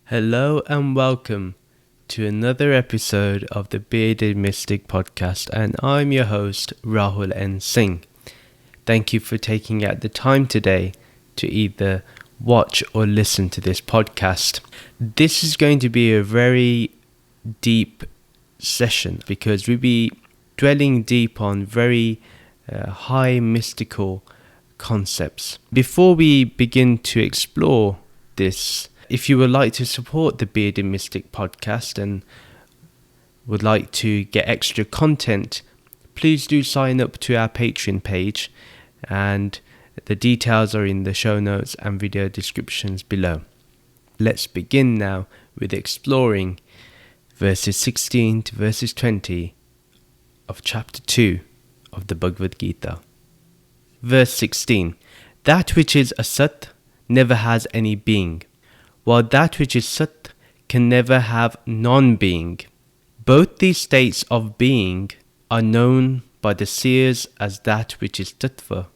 Hello and welcome to another episode of the Bearded Mystic podcast, and I'm your host Rahul N. Singh. Thank you for taking out the time today to either watch or listen to this podcast. This is going to be a very deep session because we'll be dwelling deep on very high mystical concepts. Before we begin to explore this, if you would like to support the Bearded Mystic podcast and would like to get extra content, please do sign up to our Patreon page, and the details are in the show notes and video descriptions below. Let's begin now with exploring verses 16 to verses 20 of chapter 2 of the Bhagavad Gita. Verse 16. That which is asat never has any being, while that which is sat can never have non-being. Both these states of being are known by the seers as that which is tattva,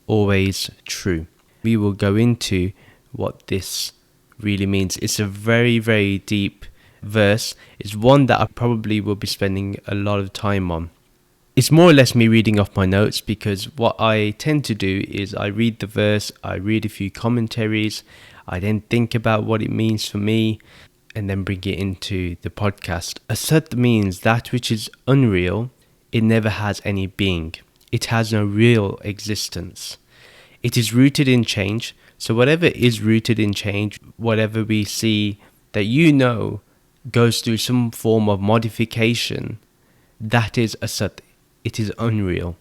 always true. We will go into what this really means. It's a very, very deep verse. It's one that I probably will be spending a lot of time on. It's more or less me reading off my notes, because what I tend to do is I read the verse, I read a few commentaries, I then think about what it means for me, and then bring it into the podcast. Asat means that which is unreal. It never has any being. It has no real existence. It is rooted in change. So whatever is rooted in change, whatever we see that goes through some form of modification, that is asat. It is unreal.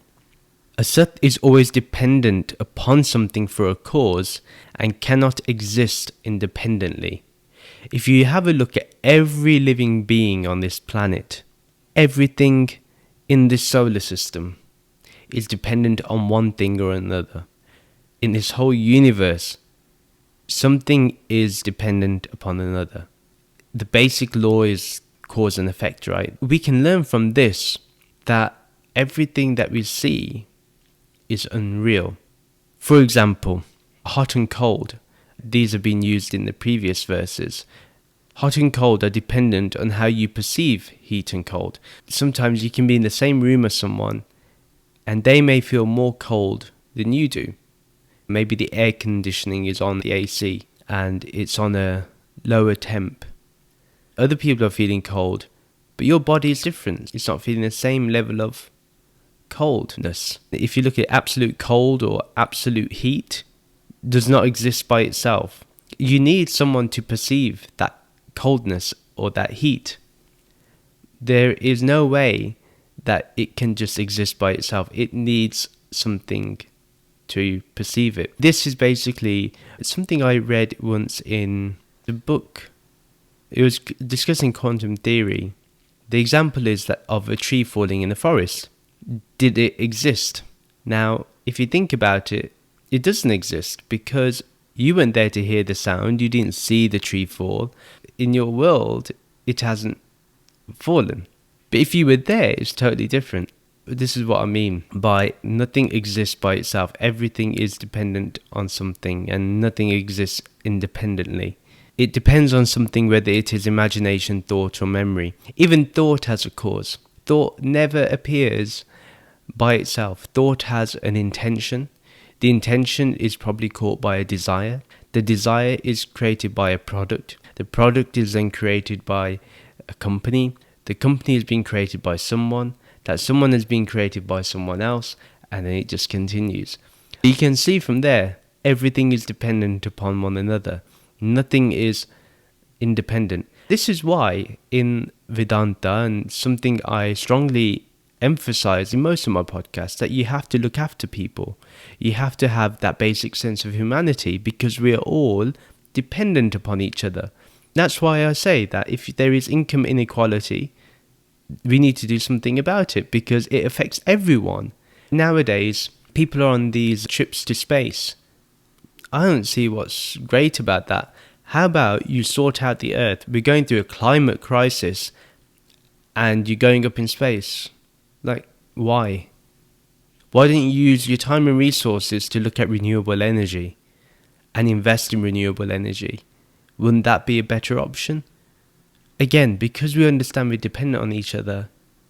Asat is always dependent upon something for a cause and cannot exist independently. If you have a look at every living being on this planet, everything in this solar system is dependent on one thing or another. In this whole universe, something is dependent upon another. The basic law is cause and effect, right? We can learn from this that everything that we see is unreal. For example, hot and cold. These have been used in the previous verses. Hot and cold are dependent on how you perceive heat and cold. Sometimes you can be in the same room as someone and they may feel more cold than you do. Maybe the air conditioning is on the AC and it's on a lower temp. Other people are feeling cold, but your body is different. It's not feeling the same level of coldness. If you look at absolute cold or absolute heat, does not exist by itself. You need someone to perceive that coldness or that heat. There is no way that it can just exist by itself. It needs something to perceive it. This is basically something I read once in the book. It was discussing quantum theory. The example is that of a tree falling in a forest. Did it exist? Now, if you think about it, it doesn't exist because you weren't there to hear the sound. You didn't see the tree fall. In your world, it hasn't fallen. But if you were there, it's totally different. This is what I mean by nothing exists by itself. Everything is dependent on something and nothing exists independently. It depends on something, whether it is imagination, thought or memory. Even thought has a cause. Thought never appears by itself. Thought has an intention. The intention is probably caught by a desire. The desire is created by a product. The product is then created by a company. The company has been created by someone. That someone has been created by someone else. And then it just continues. You can see from there, everything is dependent upon one another. Nothing is independent. This is why in Vedanta, and something I strongly emphasize in most of my podcasts, that you have to look after people. You have to have that basic sense of humanity because we are all dependent upon each other. That's why I say that if there is income inequality, we need to do something about it because it affects everyone. Nowadays, people are on these trips to space. I don't see what's great about that. How about you sort out the Earth? We're going through a climate crisis and you're going up in space. Like, why? Why don't you use your time and resources to look at renewable energy and invest in renewable energy? Wouldn't that be a better option? Again, because we understand we're dependent on each other,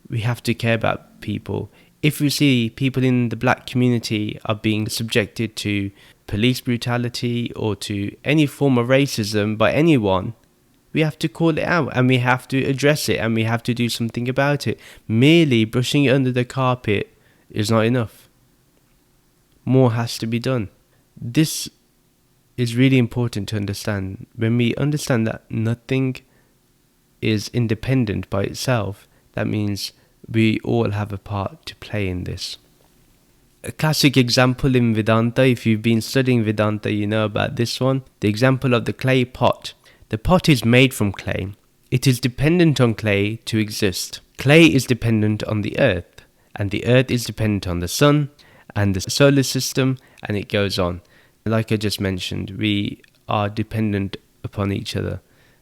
we have to care about people. If we see people in the black community are being subjected to police brutality or to any form of racism by anyone, we have to call it out and we have to address it and we have to do something about it. Merely brushing it under the carpet is not enough. More has to be done. This is really important to understand. When we understand that nothing is independent by itself, that means we all have a part to play in this. A classic example in Vedanta, if you've been studying Vedanta, you know about this one. The example of the clay pot. The pot is made from clay. It is dependent on clay to exist. Clay is dependent on the earth, and the earth is dependent on the sun and the solar system, and it goes on. Like I just mentioned, we are dependent upon each other.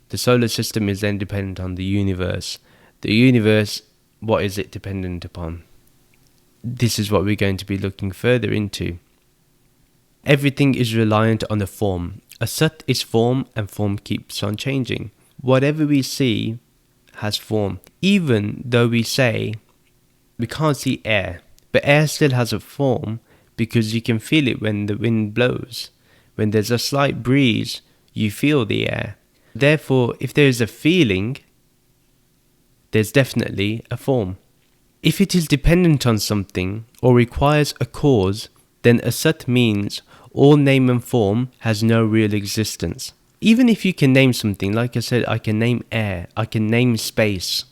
The solar system is then dependent on the universe. The universe, what is it dependent upon? This is what we're going to be looking further into. Everything is reliant on a form. A sat is form, and form keeps on changing. Whatever we see has form. Even though we say we can't see air, but air still has a form because you can feel it when the wind blows. When there's a slight breeze, you feel the air. Therefore, if there is a feeling, there's definitely a form. If it is dependent on something or requires a cause, then a sat means all name and form has no real existence. Even if you can name something, like I said, I can name air, I can name space.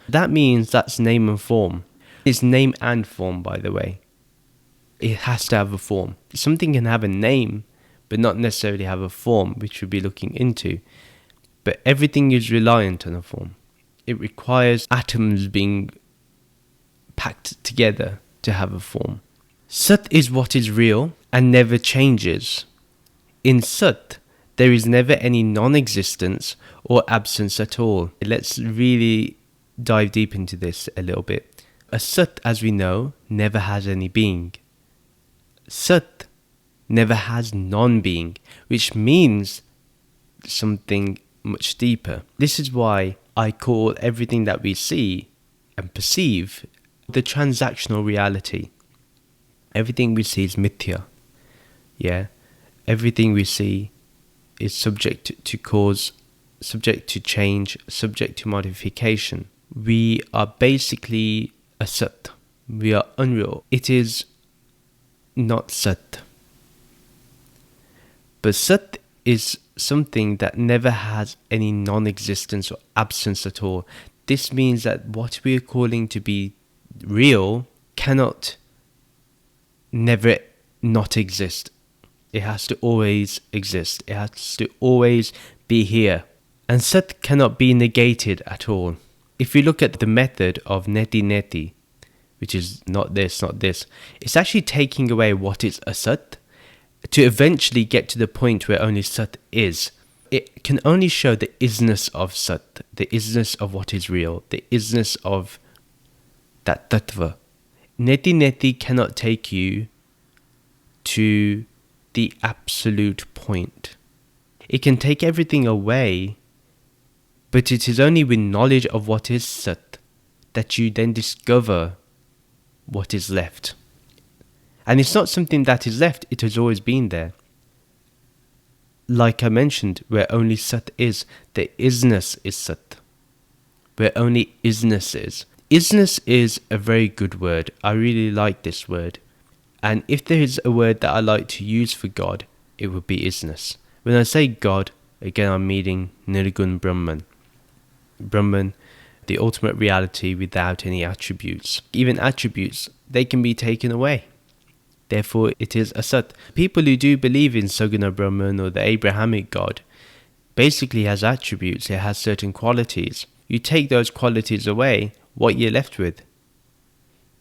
That means that's name and form. It's name and form, by the way. It has to have a form. Something can have a name, but not necessarily have a form, which we'll be looking into. But everything is reliant on a form. It requires atoms being packed together to have a form. Sat is what is real and never changes. In Sat, there is never any non-existence or absence at all. Let's really dive deep into this a little bit. A Sat, as we know, never has any being. Sat never has non-being, which means something much deeper. This is why I call everything that we see and perceive the transactional reality. Everything we see is mithya. Yeah, everything we see is subject to cause, subject to change, subject to modification. We are basically a sat. We are unreal. It is not sat. But sat is something that never has any non-existence or absence at all. This means that what we are calling to be real cannot never not exist. It has to always exist. It has to always be here. And sat cannot be negated at all. If you look at the method of neti neti, which is not this, it's actually taking away what is a sat to eventually get to the point where only sat is. It can only show the isness of sat, the isness of what is real, the isness of that tattva. Neti neti cannot take you to the absolute point. It can take everything away, but it is only with knowledge of what is sat that you then discover what is left. And it's not something that is left, it has always been there. Like I mentioned, where only sat is, the isness is sat. Where only isness is. Isness is a very good word. I really like this word. And if there is a word that I like to use for God, it would be isness. When I say God, again I'm meaning Nirgun Brahman. Brahman, the ultimate reality without any attributes. Even attributes, they can be taken away. Therefore, it is a sat. People who do believe in Saguna Brahman or the Abrahamic God basically has attributes. It has certain qualities. You take those qualities away, what you're left with?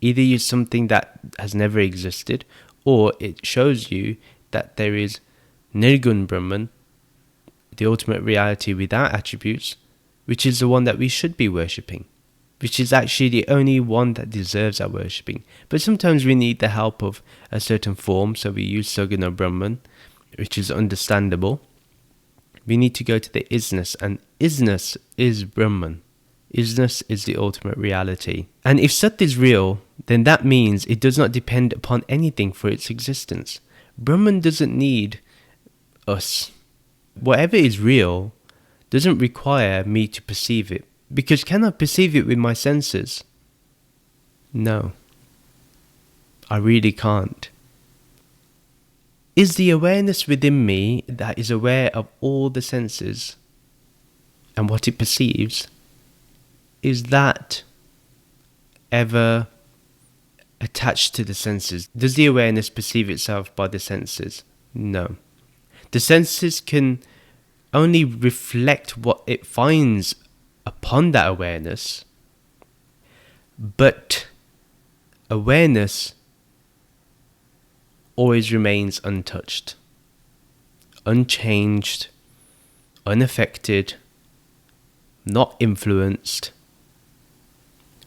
Either you're something that has never existed, or it shows you that there is Nirgun Brahman, the ultimate reality without attributes, which is the one that we should be worshipping, which is actually the only one that deserves our worshipping. But sometimes we need the help of a certain form, so we use Saguna Brahman, which is understandable. We need to go to the isness, and isness is Brahman. Isness is the ultimate reality. And if Sat is real, then that means it does not depend upon anything for its existence. Brahman doesn't need us. Whatever is real doesn't require me to perceive it. Because can I perceive it with my senses? No. I really can't. Is the awareness within me that is aware of all the senses and what it perceives, is that ever attached to the senses? Does the awareness perceive itself by the senses? No. The senses can only reflect what it finds upon that awareness, but awareness always remains untouched, unchanged, unaffected, not influenced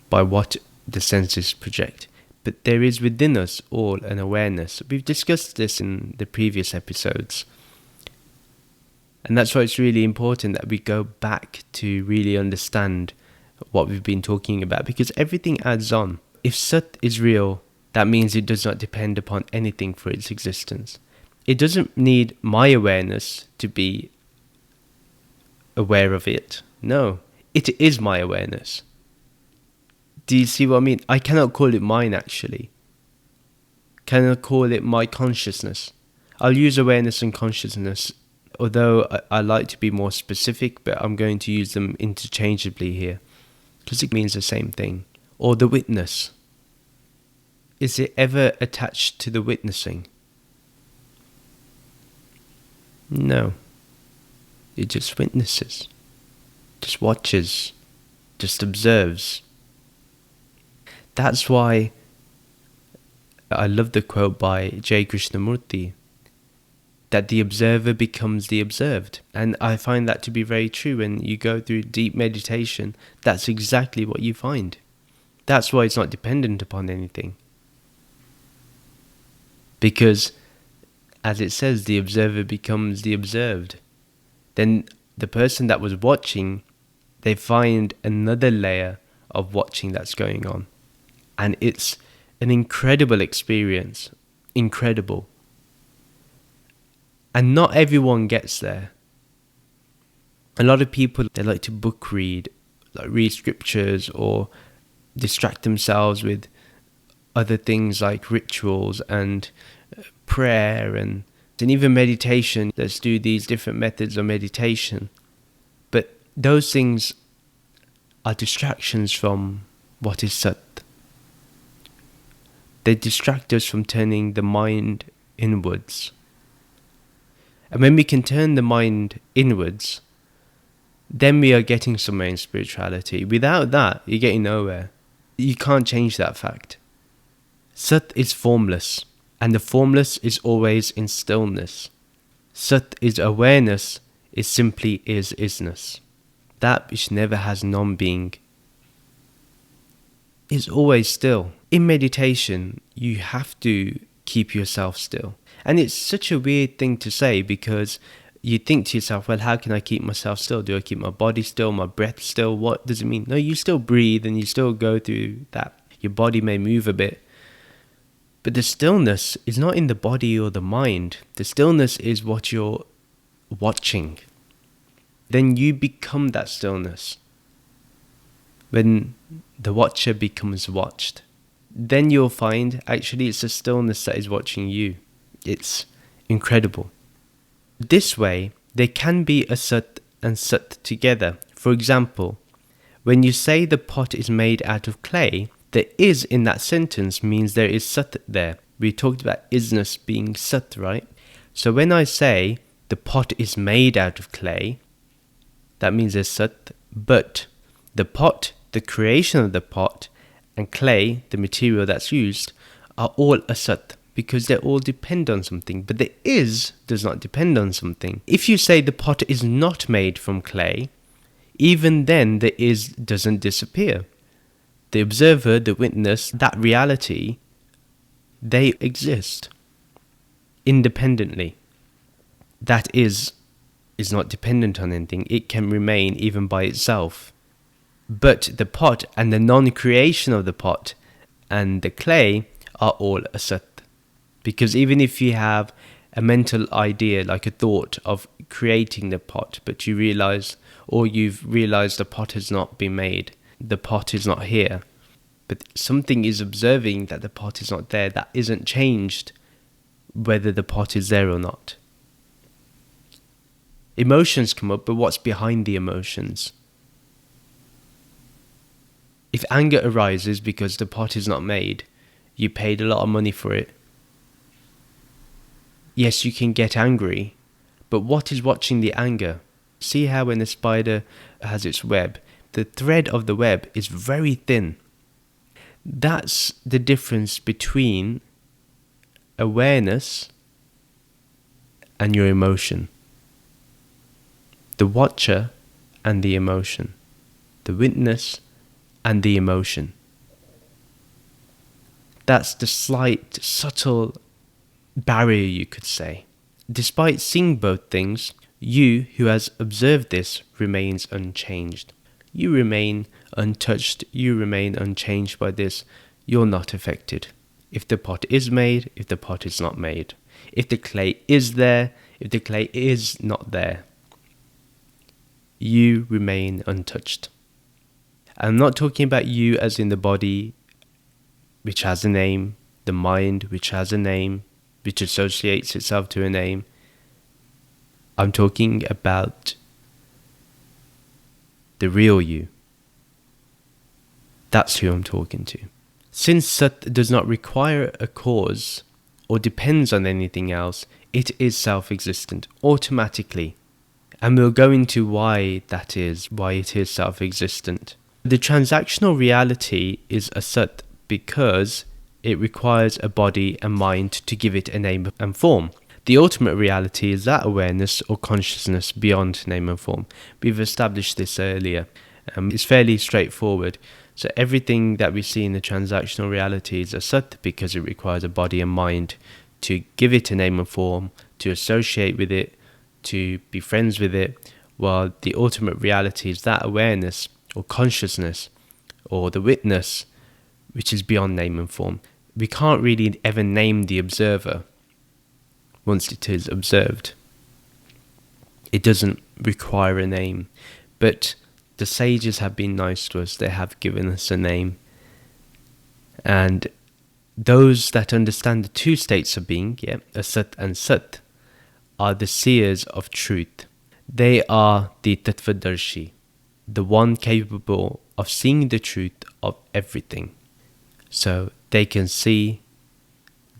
by what the senses project. But there is within us all an awareness. We've discussed this in the previous episodes. And that's why it's really important that we go back to really understand what we've been talking about, because everything adds on. If Sat is real, that means it does not depend upon anything for its existence. It doesn't need my awareness to be aware of it. No, it is my awareness. Do you see what I mean? I cannot call it mine, actually. Cannot call it my consciousness. I'll use awareness and consciousness, although I like to be more specific, but I'm going to use them interchangeably here, because it means the same thing. Or the witness. Is it ever attached to the witnessing? No. It just witnesses, just watches, just observes. That's why I love the quote by J. Krishnamurti, that the observer becomes the observed. And I find that to be very true. When you go through deep meditation, that's exactly what you find. That's why it's not dependent upon anything. Because, as it says, the observer becomes the observed. Then the person that was watching, they find another layer of watching that's going on. And it's an incredible experience. Incredible. And not everyone gets there. A lot of people, they like to book read, like read scriptures, or distract themselves with other things like rituals and prayer and even meditation. Let's do these different methods of meditation. But those things are distractions from what is Sat. They distract us from turning the mind inwards. And when we can turn the mind inwards, then we are getting somewhere in spirituality. Without that, you're getting nowhere. You can't change that fact. Sat is formless, and the formless is always in stillness. Sat is awareness, is simply isness. That which never has non-being is always still. In meditation, you have to keep yourself still. And it's such a weird thing to say, because you think to yourself, well, how can I keep myself still? Do I keep my body still, my breath still? What does it mean? No, you still breathe and you still go through that. Your body may move a bit. But the stillness is not in the body or the mind. The stillness is what you're watching. Then you become that stillness. When the watcher becomes watched, then you'll find actually it's the stillness that is watching you. It's incredible. This way, there can be a Sat and Sat together. For example, when you say the pot is made out of clay, the is in that sentence means there is Sat there. We talked about isness being Sat, right? So when I say the pot is made out of clay, that means there's Sat. But the pot, the creation of the pot, and clay, the material that's used, are all a Sat, because they all depend on something. But the is does not depend on something. If you say the pot is not made from clay, even then the is doesn't disappear. The observer, the witness, that reality, they exist independently. That is is not dependent on anything. It can remain even by itself. But the pot and the non-creation of the pot and the clay are all asat. Because even if you have a mental idea, like a thought of creating the pot, but you realize, or you've realized the pot has not been made, the pot is not here, but something is observing that the pot is not there, that isn't changed whether the pot is there or not. Emotions come up, but what's behind the emotions? If anger arises because the pot is not made, you paid a lot of money for it. Yes, you can get angry, but what is watching the anger? See how when a spider has its web, the thread of the web is very thin. That's the difference between awareness and your emotion. The watcher and the emotion. The witness and the emotion. That's the slight, subtle barrier, you could say. Despite seeing both things, you who has observed this remains unchanged. You remain untouched, you remain unchanged by this. You're not affected. If the pot is made, if the pot is not made. If the clay is there, if the clay is not there. You remain untouched. I'm not talking about you as in the body, which has a name, the mind, which has a name, which associates itself to a name. I'm talking about the real you. That's who I'm talking to. Since Sat does not require a cause or depends on anything else, it is self-existent automatically. And we'll go into why that is, why it is self-existent. The transactional reality is a Sat because it requires a body and mind to give it a name and form. The ultimate reality is that awareness or consciousness beyond name and form. We've established this earlier. It's fairly straightforward. So everything that we see in the transactional reality is a Sat because it requires a body and mind to give it a name and form, to associate with it, to be friends with it, while the ultimate reality is that awareness or consciousness or the witness, which is beyond name and form. We can't really ever name the observer once it is observed. It doesn't require a name. But the sages have been nice to us. They have given us a name. And those that understand the two states of being, Asat and Sat, are the seers of truth. They are the Tattvadarshi, the one capable of seeing the truth of everything. So they can see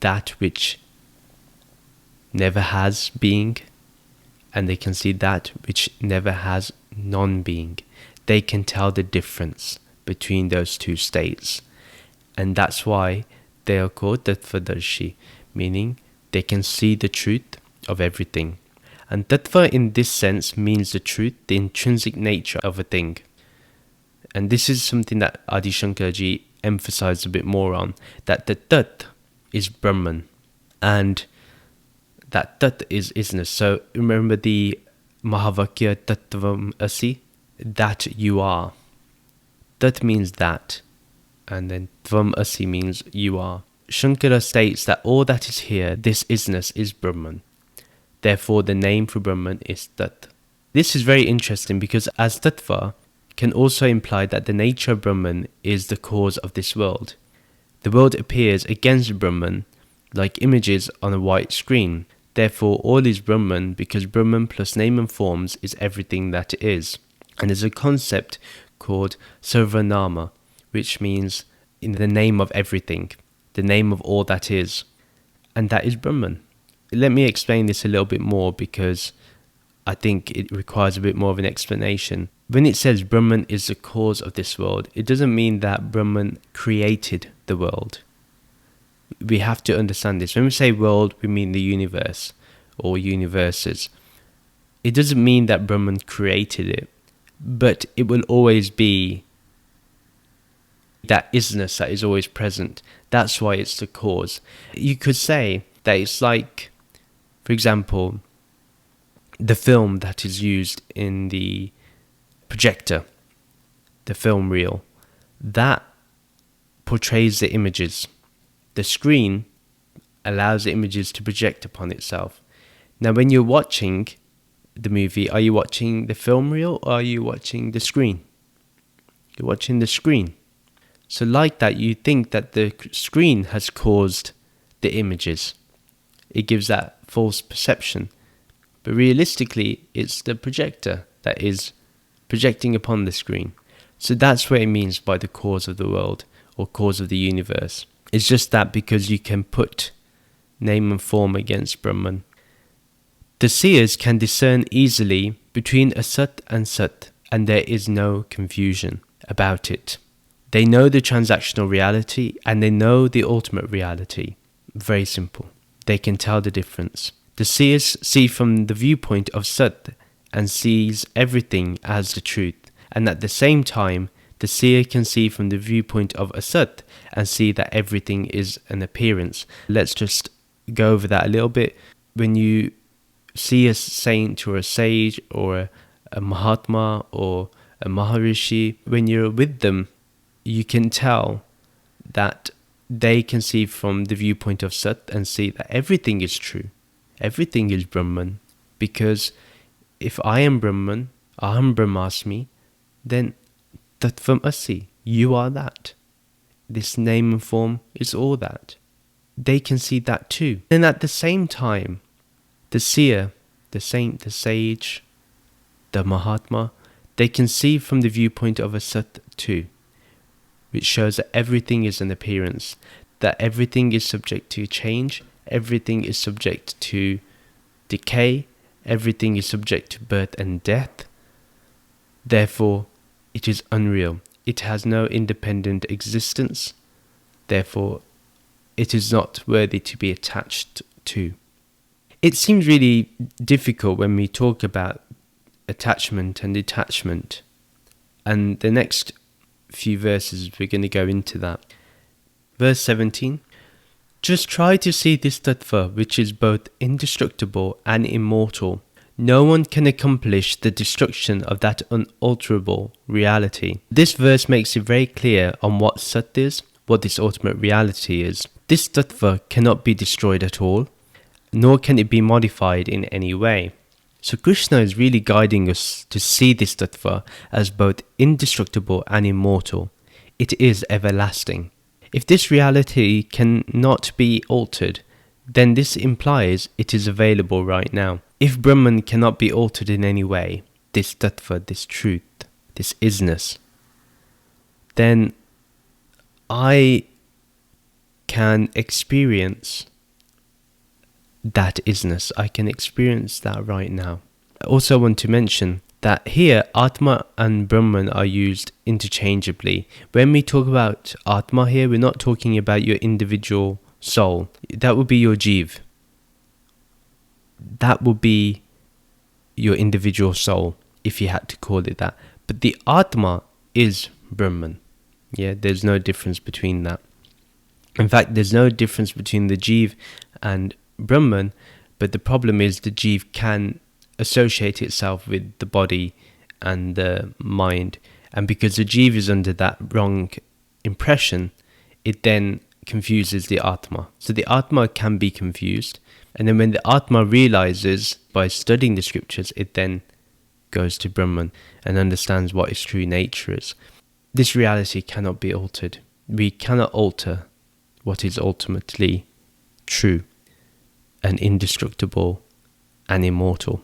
that which never has being, and they can see that which never has non-being. They can tell the difference between those two states. And that's why they are called Tattvadarshi, meaning they can see the truth of everything. And Tattva in this sense means the truth, the intrinsic nature of a thing. And this is something that Adi Shankarji emphasized a bit more on, that the Tat is Brahman, and that Tat is isness. So remember the Mahavakya Tattvam Asi, that you are. Tat means that, and then Tvam Asi means you are. Shankara states that all that is here, this isness, is Brahman. Therefore, the name for Brahman is Tat. This is very interesting because as Tattva can also imply that the nature of Brahman is the cause of this world. The world appears against Brahman like images on a white screen. Therefore, all is Brahman because Brahman plus name and forms is everything that is. And there's a concept called Sovanama, which means in the name of everything, the name of all that is. And that is Brahman. Let me explain this a little bit more because I think it requires a bit more of an explanation. When it says Brahman is the cause of this world, it doesn't mean that Brahman created the world. We have to understand this. When we say world, we mean the universe or universes. It doesn't mean that Brahman created it, but it will always be that isness that is always present. That's why it's the cause. You could say that it's like, for example, the film that is used in the projector, the film reel, that portrays the images. The screen allows the images to project upon itself. Now, when you're watching the movie, are you watching the film reel or are you watching the screen? You're watching the screen. So like that, you think that the screen has caused the images. It gives that false perception. But realistically, it's the projector that is projecting upon the screen. So that's what it means by the cause of the world or cause of the universe. It's just that because you can put name and form against Brahman. The seers can discern easily between Asat and Sat, and there is no confusion about it. They know the transactional reality and they know the ultimate reality. Very simple. They can tell the difference. The seers see from the viewpoint of Sat and sees everything as the truth. And at the same time, the seer can see from the viewpoint of Asat and see that everything is an appearance. Let's just go over that a little bit. When you see a saint or a sage or a Mahatma or a Maharishi, when you're with them, you can tell that they can see from the viewpoint of Sat and see that everything is true. Everything is Brahman. Because if I am Brahman, Aham Brahmasmi, then Tattvam Asi, you are that. This name and form is all that. They can see that too. And at the same time, the seer, the saint, the sage, the Mahatma, they can see from the viewpoint of a Sat too, which shows that everything is an appearance, that everything is subject to change, everything is subject to decay, everything is subject to birth and death. Therefore, it is unreal. It has no independent existence. Therefore, it is not worthy to be attached to. It seems really difficult when we talk about attachment and detachment. And the next few verses, we're going to go into that. Verse 17. Just try to see this tattva, which is both indestructible and immortal. No one can accomplish the destruction of that unalterable reality. This verse makes it very clear on what Sat is, what this ultimate reality is. This tattva cannot be destroyed at all, nor can it be modified in any way. So Krishna is really guiding us to see this tattva as both indestructible and immortal. It is everlasting. If this reality cannot be altered, then this implies it is available right now. If Brahman cannot be altered in any way, this tattva, this truth, this isness, then I can experience that isness. I can experience that right now. I also want to mention that here Atma and Brahman are used interchangeably. When we talk about Atma here, we're not talking about your individual soul. That would be your Jeev. That would be your individual soul, if you had to call it that. But the Atma is Brahman. Yeah, there's no difference between that. In fact, there's no difference between the Jeev and Brahman, but the problem is the Jeev can associate itself with the body and the mind. And because the Jeev is under that wrong impression, it then confuses the Atma. So the Atma can be confused. And then when the Atma realizes by studying the scriptures, it then goes to Brahman and understands what its true nature is. This reality cannot be altered. We cannot alter what is ultimately true and indestructible and immortal.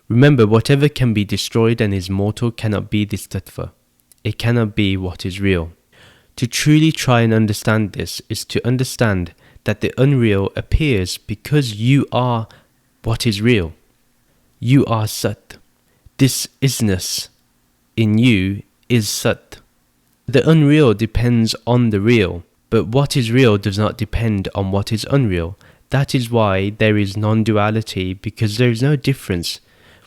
Remember, whatever can be destroyed and is mortal cannot be this tattva. It cannot be what is real. To truly try and understand this is to understand that the unreal appears because you are what is real. You are Sat. This isness in you is Sat. The unreal depends on the real, but what is real does not depend on what is unreal. That is why there is non-duality, because there is no difference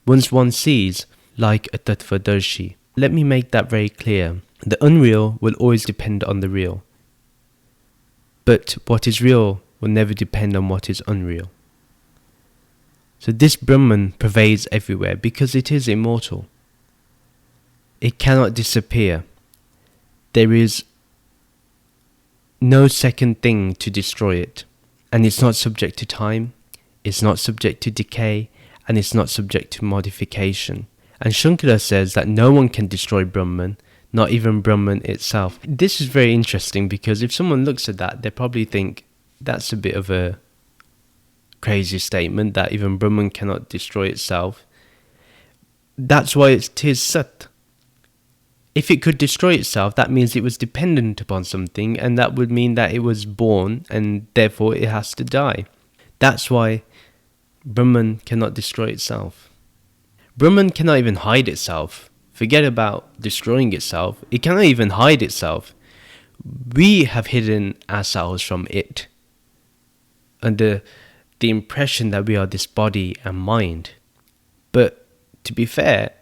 once one sees like a tattvadarshi. Let me make that very clear. The unreal will always depend on the real, but what is real will never depend on what is unreal. So this Brahman pervades everywhere because it is immortal. It cannot disappear. There is no second thing to destroy it. And it's not subject to time, it's not subject to decay, and it's not subject to modification. And Shankara says that no one can destroy Brahman, not even Brahman itself. This is very interesting because if someone looks at that, they probably think that's a bit of a crazy statement, that even Brahman cannot destroy itself. That's why it is Sat. If it could destroy itself, that means it was dependent upon something, and that would mean that it was born and therefore it has to die. That's why Brahman cannot destroy itself. Brahman cannot even hide itself. Forget about destroying itself. It cannot even hide itself. We have hidden ourselves from it under the impression that we are this body and mind. But to be fair,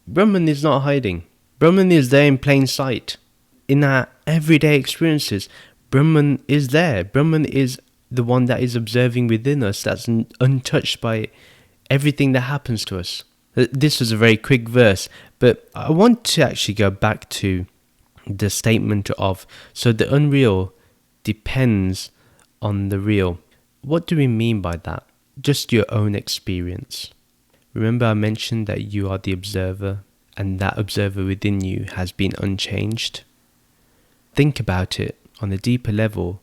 Brahman is not hiding. Brahman is there in plain sight. In our everyday experiences, Brahman is there. Brahman is the one that is observing within us, that's untouched by everything that happens to us. This was a very quick verse, but I want to actually go back to the statement of, so the unreal depends on the real. What do we mean by that? Just your own experience. Remember I mentioned that you are the observer, and that observer within you has been unchanged. Think about it on a deeper level.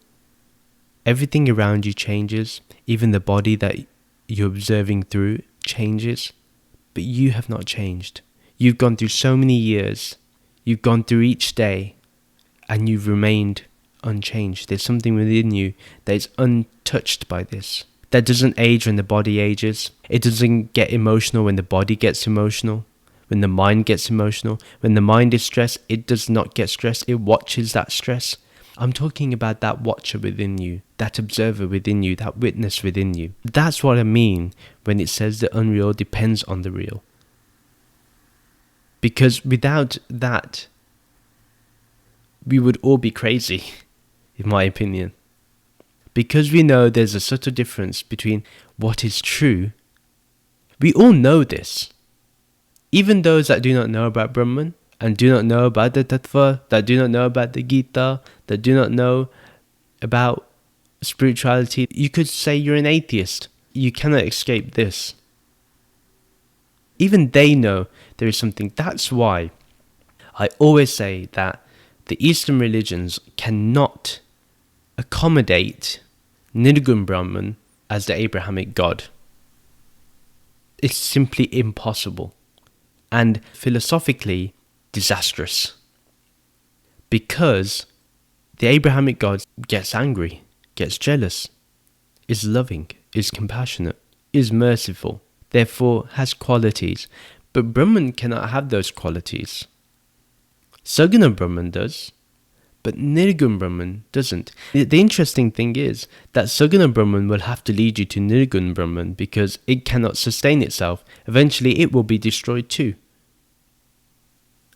Everything around you changes, even the body that you're observing through changes, but you have not changed. You've gone through so many years, you've gone through each day, and you've remained unchanged. There's something within you that is untouched by this. That doesn't age when the body ages. It doesn't get emotional when the body gets emotional. When the mind gets emotional, when the mind is stressed, it does not get stressed. It watches that stress. I'm talking about that watcher within you, that observer within you, that witness within you. That's what I mean when it says the unreal depends on the real. Because without that, we would all be crazy, in my opinion. Because we know there's a subtle difference between what is true. We all know this. Even those that do not know about Brahman, and do not know about the Tattva, that do not know about the Gita, that do not know about spirituality, you could say you're an atheist. You cannot escape this. Even they know there is something. That's why I always say that the Eastern religions cannot accommodate Nirgun Brahman as the Abrahamic God. It's simply impossible. And philosophically disastrous, because the Abrahamic God gets angry, gets jealous, is loving, is compassionate, is merciful, therefore has qualities, but Brahman cannot have those qualities. Saguna Brahman does, but Nirgun Brahman doesn't. The interesting thing is that Saguna Brahman will have to lead you to Nirgun Brahman because it cannot sustain itself. Eventually it will be destroyed too.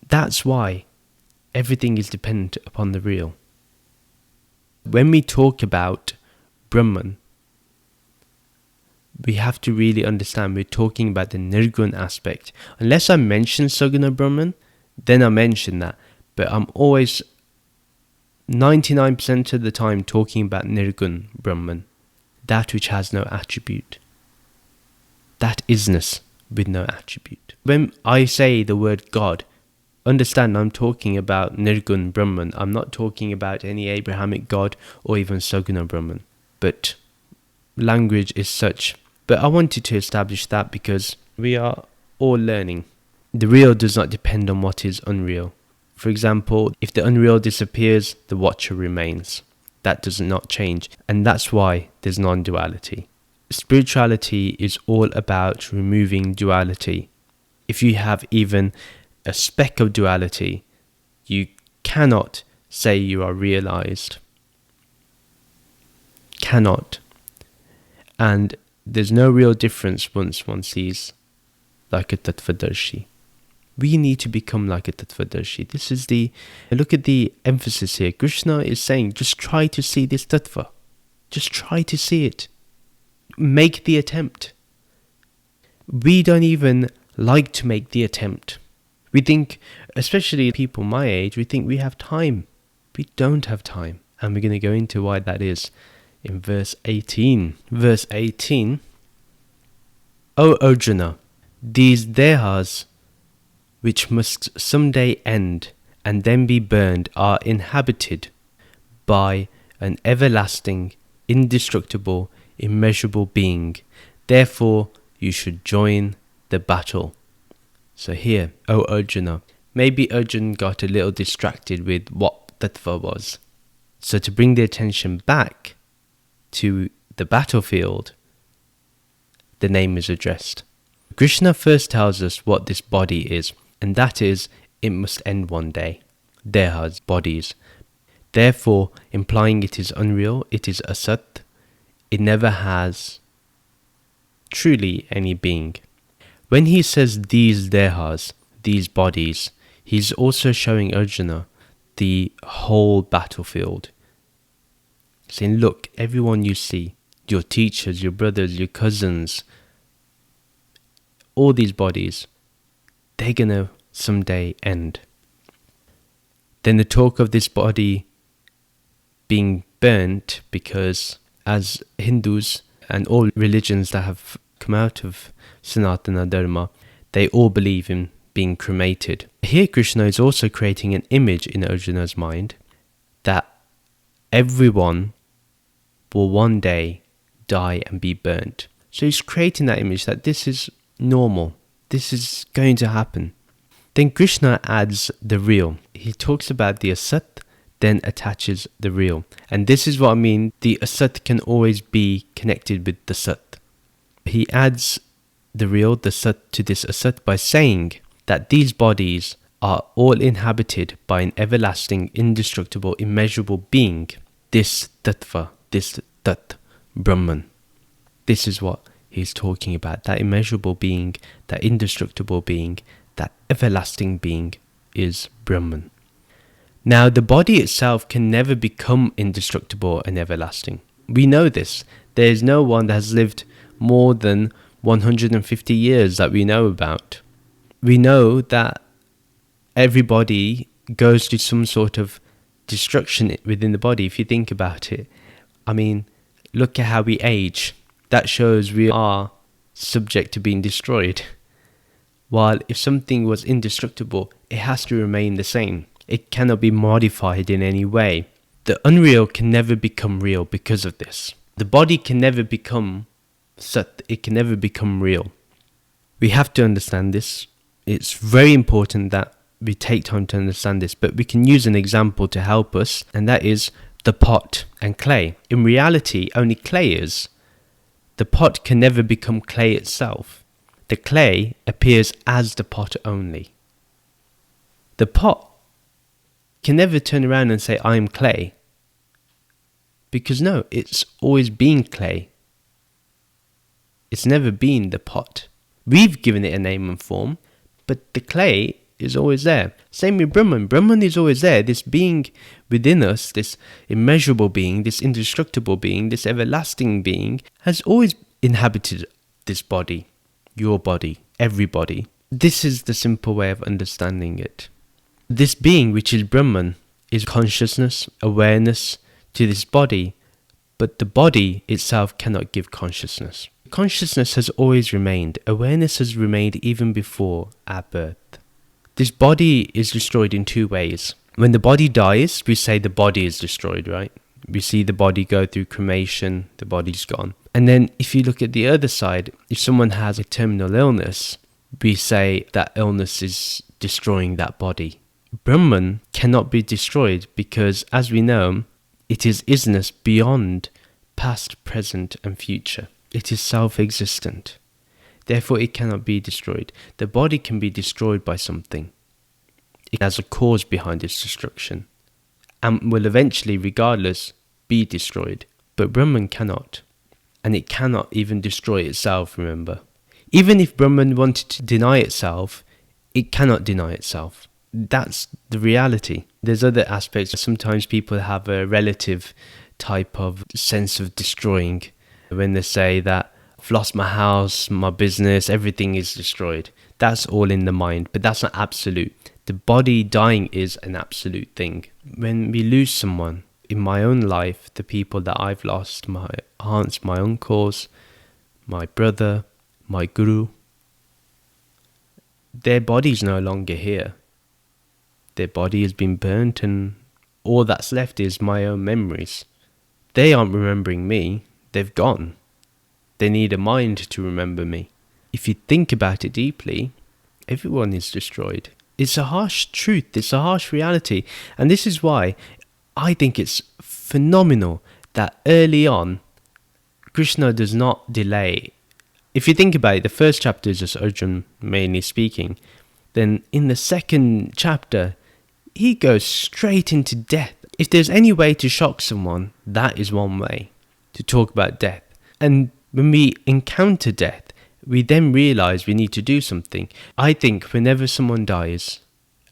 That's why everything is dependent upon the real. When we talk about Brahman, we have to really understand we're talking about the Nirgun aspect. Unless I mention Saguna Brahman, then I mention that. But I'm always 99% of the time talking about Nirgun Brahman, that which has no attribute. That isness with no attribute. When I say the word God, understand I'm talking about Nirgun Brahman. I'm not talking about any Abrahamic God or even Saguna Brahman. But language is such. But I wanted to establish that because we are all learning. The real does not depend on what is unreal. For example, if the unreal disappears, the watcher remains. That does not change. And that's why there's non-duality. Spirituality is all about removing duality. If you have even a speck of duality, you cannot say you are realized. Cannot. And there's no real difference once one sees like a Tattvadarshi. We need to become like a Tattvadarshi. Look at the emphasis here. Krishna is saying, just try to see this Tattva. Just try to see it. Make the attempt. we don't even like to make the attempt. We think, especially people my age, we think we have time. We don't have time. And we're going to go into why that is in verse 18. Verse 18, O Arjuna, these dehas which must someday end and then be burned are inhabited by an everlasting, indestructible, immeasurable being. Therefore, you should join the battle. So here, O Arjuna, maybe Arjuna got a little distracted with what tattva was. So to bring the attention back to the battlefield, the name is addressed. Krishna first tells us what this body is, and that is, it must end one day. Dehas, bodies. Therefore, implying it is unreal, it is asat, it never has truly any being. When he says these dehas, these bodies, he's also showing Arjuna the whole battlefield. Saying, look, everyone you see, your teachers, your brothers, your cousins, all these bodies, they're gonna someday end. Then the talk of this body being burnt, because as Hindus and all religions that have come out of Sanatana Dharma, they all believe in being cremated. Here Krishna is also creating an image in Arjuna's mind that everyone will one day die and be burnt. So he's creating that image that this is normal, this is going to happen. Then Krishna adds the real. He talks about the asat, then attaches the real. And this is what I mean, the asat can always be connected with the sat. He adds the real, the sat, to this asat by saying that these bodies are all inhabited by an everlasting, indestructible, immeasurable being. This tattva, this tat, Brahman. This is what he's talking about, that immeasurable being, that indestructible being, that everlasting being is Brahman. Now, the body itself can never become indestructible and everlasting. We know this. There is no one that has lived more than 150 years that we know about. We know that everybody goes to some sort of destruction within the body. If you think about it, I mean, look at how we age. That shows we are subject to being destroyed. While if something was indestructible, it has to remain the same. It cannot be modified in any way. The unreal can never become real because of this. The body can never become sat, it can never become real. We have to understand this. It's very important that we take time to understand this, but we can use an example to help us, and that is the pot and clay. In reality, only clay is. The pot can never become clay itself. The clay appears as the pot only. The pot can never turn around and say, I am clay. Because no, it's always been clay. It's never been the pot. We've given it a name and form, but the clay is always there. Same with Brahman. Brahman is always there. This being within us, this immeasurable being, this indestructible being, this everlasting being, has always inhabited this body, your body, everybody. This is the simple way of understanding it. This being, which is Brahman, is consciousness, awareness to this body, but the body itself cannot give consciousness. Consciousness has always remained. Awareness has remained even before our birth. This body is destroyed in two ways. When the body dies, we say the body is destroyed, right? We see the body go through cremation, the body's gone. And then if you look at the other side, if someone has a terminal illness, we say that illness is destroying that body. Brahman cannot be destroyed because, as we know, it is isness beyond past, present and future. It is self-existent. Therefore, it cannot be destroyed. The body can be destroyed by something. It has a cause behind its destruction and will eventually, regardless, be destroyed. But Brahman cannot. And it cannot even destroy itself, remember. Even if Brahman wanted to deny itself, it cannot deny itself. That's the reality. There's other aspects. Sometimes people have a relative type of sense of destroying when they say that I've lost my house, my business, everything is destroyed. That's all in the mind, but that's not absolute. The body dying is an absolute thing. When we lose someone, in my own life, the people that I've lost, my aunts, my uncles, my brother, my guru, their body's no longer here. Their body has been burnt, and all that's left is my own memories. They aren't remembering me, they've gone. They need a mind to remember me. If you think about it deeply, everyone is destroyed. It's a harsh truth, it's a harsh reality. And this is why I think it's phenomenal that early on, Krishna does not delay. If you think about it, the first chapter is just Arjun mainly speaking. Then in the second chapter, he goes straight into death. If there's any way to shock someone, that is one way, to talk about death. And when we encounter death, we then realize we need to do something. I think whenever someone dies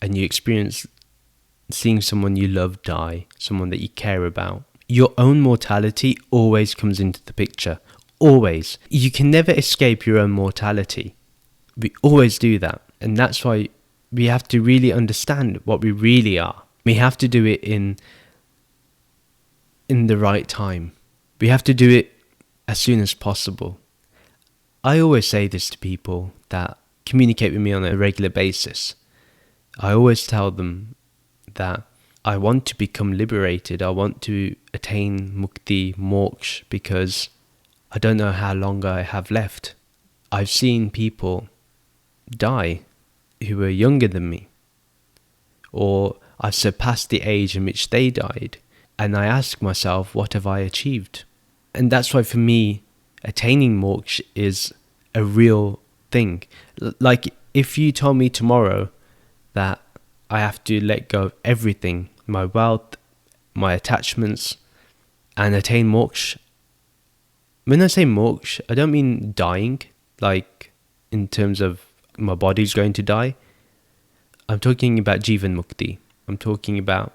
and you experience seeing someone you love die, someone that you care about, your own mortality always comes into the picture. Always. You can never escape your own mortality. We always do that. And that's why we have to really understand what we really are. We have to do it in the right time. We have to do it as soon as possible. I always say this to people that communicate with me on a regular basis. I always tell them that I want to become liberated. I want to attain mukti, moksha, because I don't know how long I have left. I've seen people die who were younger than me, or I've surpassed the age in which they died, and I ask myself, what have I achieved? And that's why for me, attaining moksha is a real thing. Like if you told me tomorrow that I have to let go of everything, my wealth, my attachments, and attain moksha. When I say moksha, I don't mean dying, like in terms of my body's going to die. I'm talking about Jivan Mukti. I'm talking about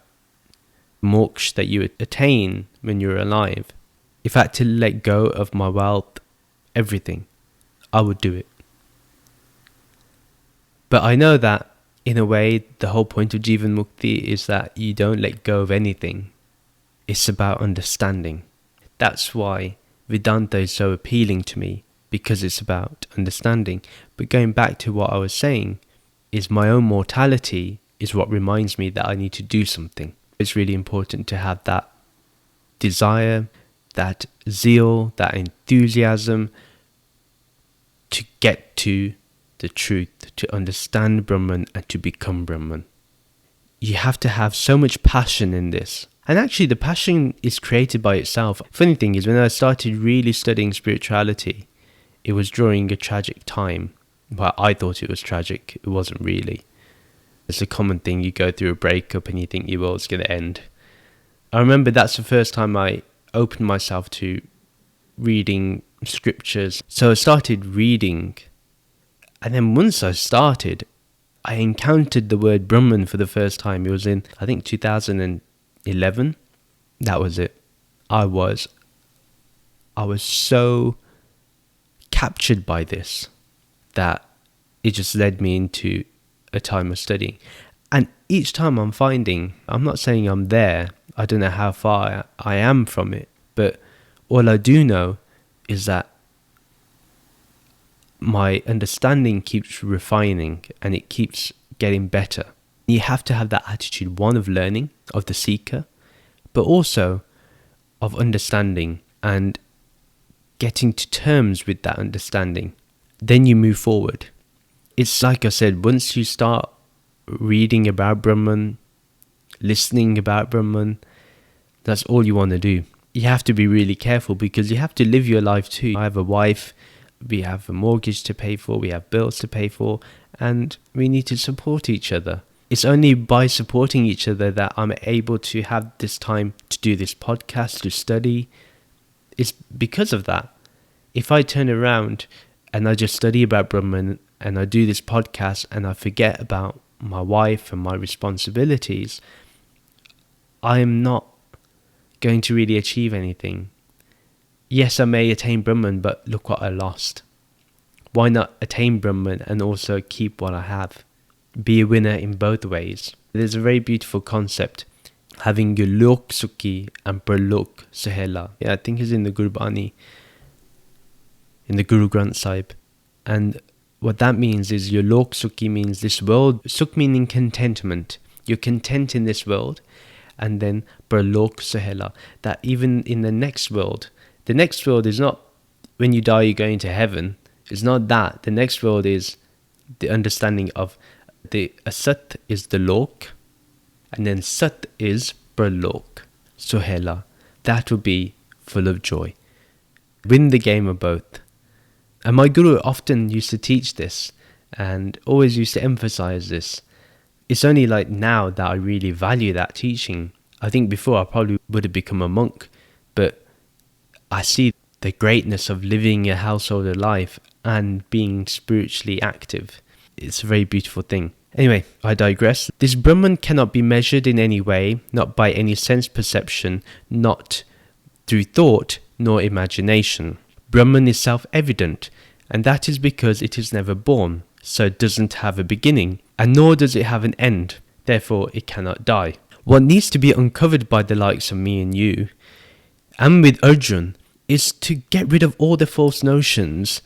moksha that you attain when you're alive. If I had to let go of my wealth, everything, I would do it. But I know that in a way, the whole point of Jivan Mukti is that you don't let go of anything. It's about understanding. That's why Vedanta is so appealing to me, because it's about understanding. But going back to what I was saying, is my own mortality is what reminds me that I need to do something. It's really important to have that desire, that zeal, that enthusiasm to get to the truth, to understand Brahman and to become Brahman. You have to have so much passion in this. And actually the passion is created by itself. Funny thing is, when I started really studying spirituality, it was during a tragic time. Well, I thought it was tragic. It wasn't really. It's a common thing. You go through a breakup and you think your world's going to end. I remember that's the first time I opened myself to reading scriptures. So I started reading. And then once I started, I encountered the word Brahman for the first time. It was in, I think, 2011. That was it. I was so captured by this that it just led me into a time of studying. And each time I'm not saying I'm there. I don't know how far I am from it. But all I do know is that my understanding keeps refining and it keeps getting better. You have to have that attitude, one of learning, of the seeker, but also of understanding and getting to terms with that understanding. Then you move forward. It's like I said, once you start reading about Brahman, listening about Brahman, that's all you want to do. You have to be really careful because you have to live your life too. I have a wife, we have a mortgage to pay for, we have bills to pay for, and we need to support each other. It's only by supporting each other that I'm able to have this time to do this podcast, to study. It's because of that. If I turn around and I just study about Brahman and I do this podcast and I forget about my wife and my responsibilities, I am not going to really achieve anything. yes, I may attain Brahman, but look what I lost. Why not attain Brahman and also keep what I have? Be a winner in both ways. There's a very beautiful concept, having your lok sukhi and pralok sahela. Yeah, I think it's in the Gurbani, in the Guru Granth Sahib. And what that means is your lok sukhi means this world, sukh meaning contentment. You're content in this world. And then pralok sahela, that even in the next world is not when you die you're going to heaven. It's not that. The next world is the understanding of the asat is the lok, and then sat is pralok sahela. That will be full of joy. Win the game of both. And my guru often used to teach this and always used to emphasize this. It's only like now that I really value that teaching. I think before I probably would have become a monk, but I see the greatness of living a householder life and being spiritually active. It's a very beautiful thing. Anyway, I digress. This Brahman cannot be measured in any way, not by any sense perception, not through thought nor imagination. Brahman is self-evident, and that is because it is never born, so it doesn't have a beginning, and nor does it have an end, therefore it cannot die. What needs to be uncovered by the likes of me and you, and with Arjun, is to get rid of all the false notions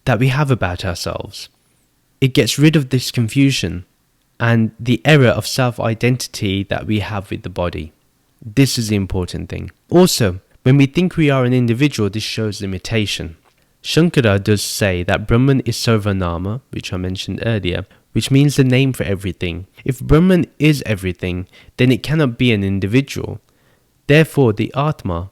that we have about ourselves. It gets rid of this confusion and the error of self-identity that we have with the body. This is the important thing. Also, when we think we are an individual, this shows limitation. Shankara does say that Brahman is Sovanama, which I mentioned earlier, which means the name for everything. If Brahman is everything, then it cannot be an individual. Therefore, the Atma,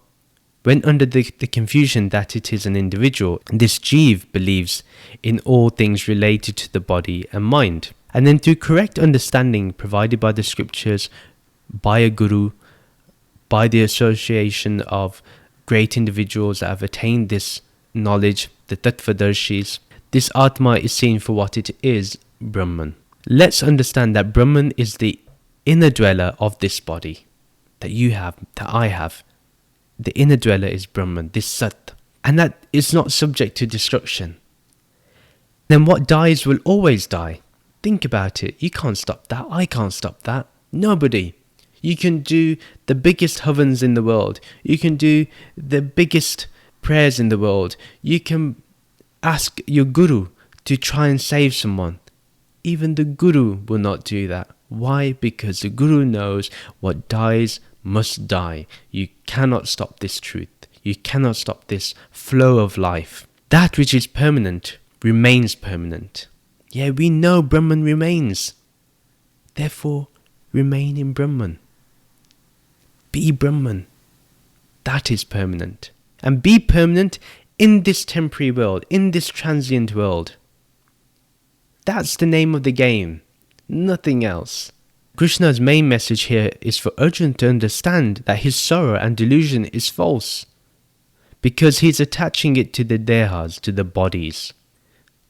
when under the confusion that it is an individual, this Jeev believes in all things related to the body and mind. And then through correct understanding provided by the scriptures, by a guru, by the association of great individuals that have attained this knowledge, the Tattvadarshis, this Atma is seen for what it is, Brahman. Let's understand that Brahman is the inner dweller of this body that you have, that I have. The inner dweller is Brahman, this Sat, and that is not subject to destruction. Then what dies will always die. Think about it. You can't stop that. I can't stop that. Nobody. You can do the biggest havans in the world. You can do the biggest prayers in the world. You can ask your guru to try and save someone. Even the guru will not do that. Why? Because the guru knows what dies must die. You cannot stop this truth. You cannot stop this flow of life. That which is permanent remains permanent. Yeah, we know Brahman remains. Therefore, remain in Brahman. Be Brahman. That is permanent. And be permanent in this temporary world, in this transient world. That's the name of the game. Nothing else. Krishna's main message here is for Arjuna to understand that his sorrow and delusion is false, because he's attaching it to the dehas, to the bodies,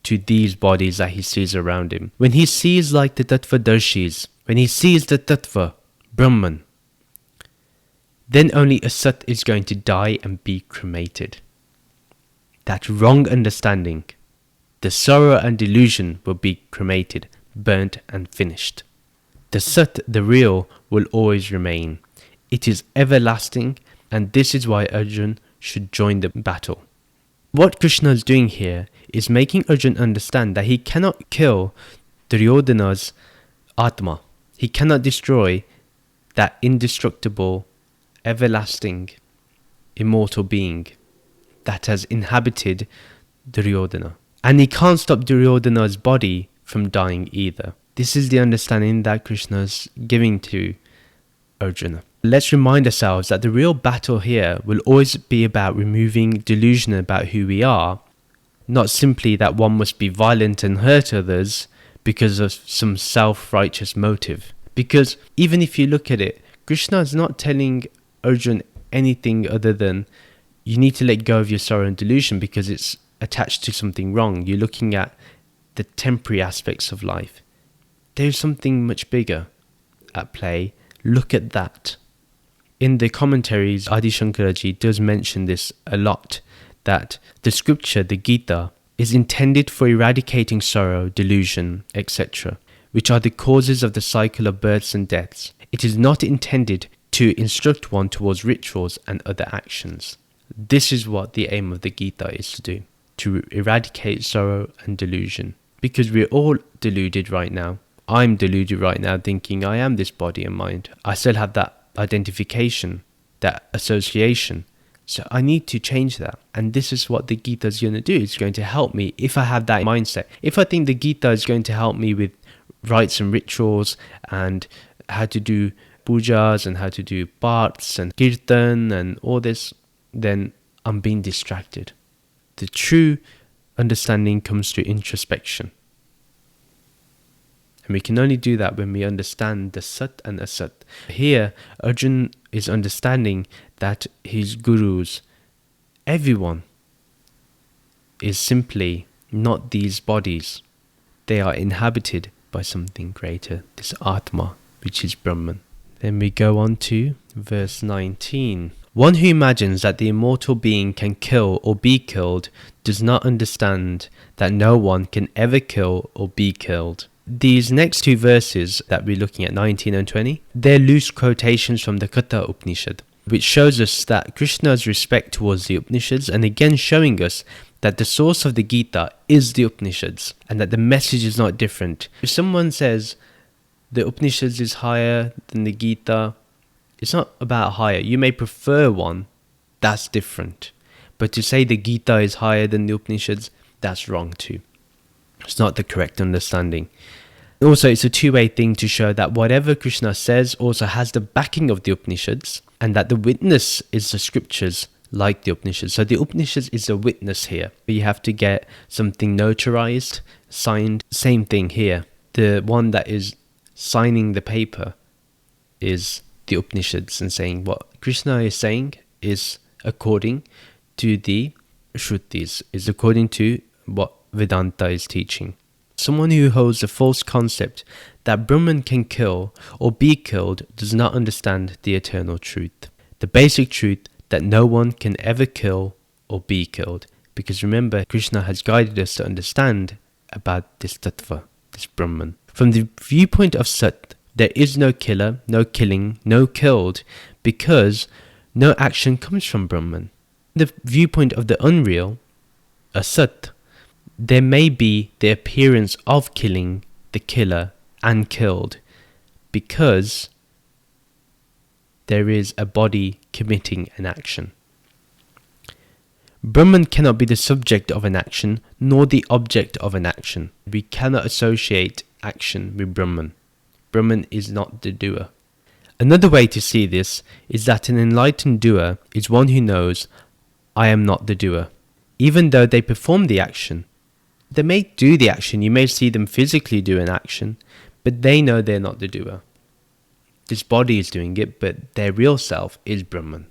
to these bodies that he sees around him. When he sees like the Tattvadarshis, when he sees the Tattva, Brahman, then only a Sat is going to die and be cremated. That wrong understanding, the sorrow and delusion will be cremated, burnt and finished. The Sat, the real, will always remain. It is everlasting, and this is why Arjuna should join the battle. What Krishna is doing here is making Arjuna understand that he cannot kill Duryodhana's Atma. He cannot destroy that indestructible, everlasting, immortal being that has inhabited Duryodhana. And he can't stop Duryodhana's body from dying either. This is the understanding that Krishna is giving to Arjuna. Let's remind ourselves that the real battle here will always be about removing delusion about who we are, not simply that one must be violent and hurt others because of some self-righteous motive. Because even if you look at it, Krishna is not telling Arjuna anything other than you need to let go of your sorrow and delusion because it's attached to something wrong. You're looking at the temporary aspects of life. There's something much bigger at play. Look at that. in the commentaries, Adi Shankaraji does mention this a lot, that the scripture, the Gita, is intended for eradicating sorrow, delusion, etc., which are the causes of the cycle of births and deaths. It is not intended to instruct one towards rituals and other actions. This is what the aim of the Gita is to do, to eradicate sorrow and delusion. Because we're all deluded right now. I'm deluded right now thinking I am this body and mind. I still have that identification, that association. So I need to change that. And this is what the Gita is going to do. It's going to help me if I have that mindset. If I think the Gita is going to help me with rites and rituals and how to do pujas and how to do parts and kirtan and all this, then I'm being distracted. The true understanding comes through introspection. And we can only do that when we understand the Sat and Asat. Here, Arjun is understanding that his gurus, everyone, is simply not these bodies. They are inhabited by something greater, this Atma, which is Brahman. Then we go on to verse 19. One who imagines that the immortal being can kill or be killed does not understand that no one can ever kill or be killed. These next two verses that we're looking at, 19 and 20, they're loose quotations from the Katha Upanishad, which shows us that Krishna's respect towards the Upanishads, and again showing us that the source of the Gita is the Upanishads and that the message is not different. If someone says the Upanishads is higher than the Gita, it's not about higher. You may prefer one, that's different. But to say the Gita is higher than the Upanishads, that's wrong too. It's not the correct understanding. Also, it's a two-way thing to show that whatever Krishna says also has the backing of the Upanishads, and that the witness is the scriptures like the Upanishads. So the Upanishads is a witness here. You have to get something notarized, signed. Same thing here. The one that is signing the paper is the Upanishads and saying what Krishna is saying is according to the Shrutis, is according to what Vedanta is teaching. Someone who holds the false concept that Brahman can kill or be killed does not understand the eternal truth. The basic truth that no one can ever kill or be killed. Because remember, Krishna has guided us to understand about this tattva, this Brahman. From the viewpoint of Sat, there is no killer, no killing, no killed, because no action comes from Brahman. The viewpoint of the unreal, Asat, there may be the appearance of killing the killer and killed, because there is a body committing an action. Brahman cannot be the subject of an action, nor the object of an action. We cannot associate action with Brahman. Brahman is not the doer. Another way to see this is that an enlightened doer is one who knows, I am not the doer. Even though they perform the action, they may do the action, you may see them physically do an action, but they know they're not the doer. This body is doing it, but their real self is Brahman,